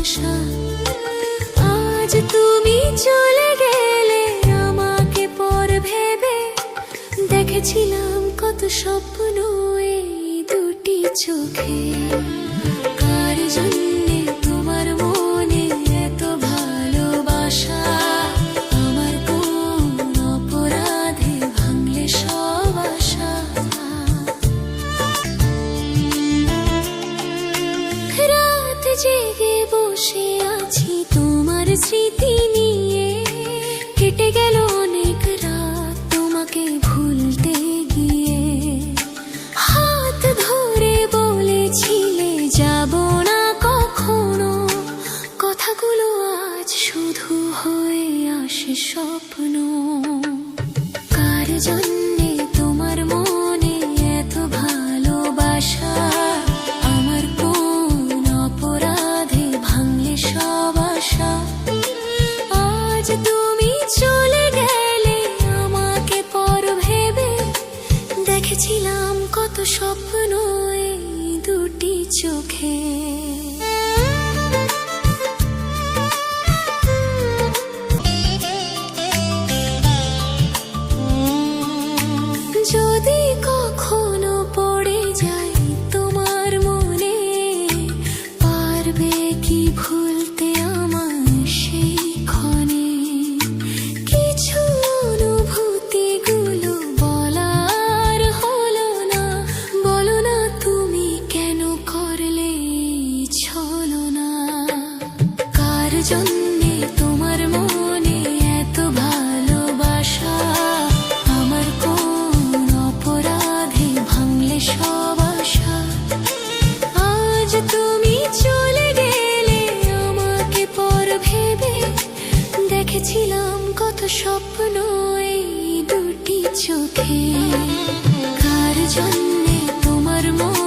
ভালোবাসা। আজ তুমি চলে গেলে আমাকে পর ভেবে, দেখেছিলাম কত স্বপ্ন এই দুটি চোখে। কার জন্যে তোমার মনে এত ভালোবাসা, আমার কোন অপরাধে ভাঙলে সব আশা। রাত জেগে বসে আছি তোমার স্মৃতি নিয়ে, কেটে গেল অনেক রাত তোমাকে ভুলতে গিয়ে। হাত ধরে বলেছিলে যাব না কখনো, কথাগুলো আজ শুধু হয়ে আসে স্বপ্ন। কার জন্যে তোমার মনে এত ভালোবাসা, আমার কোন অপরাধে ভাঙলে সব আশা। আজ তুমি চলে গেলে আমাকে পর ভেবে, দেখেছিলাম কত স্বপ্ন এই দুটি চোখে। যদি কখনো পড়ে যাই তোমার মনে, পারবে কি ভুলতে আমার সেই ক্ষণে। কিছু অনুভূতিগুলো বলার হলো না, বলো না তুমি কেন করলে ছলনা। কার জন্যে তোমার মনে এত ভালোবাসা, আমার কোন অপরাধে ভাঙলে সব আশা। আজ তুমি চলে গেলে আমাকে পর ভেবে, দেখেছিলাম কত স্বপ্ন এই দুটি চোখে। কার জন্যে তোমার মন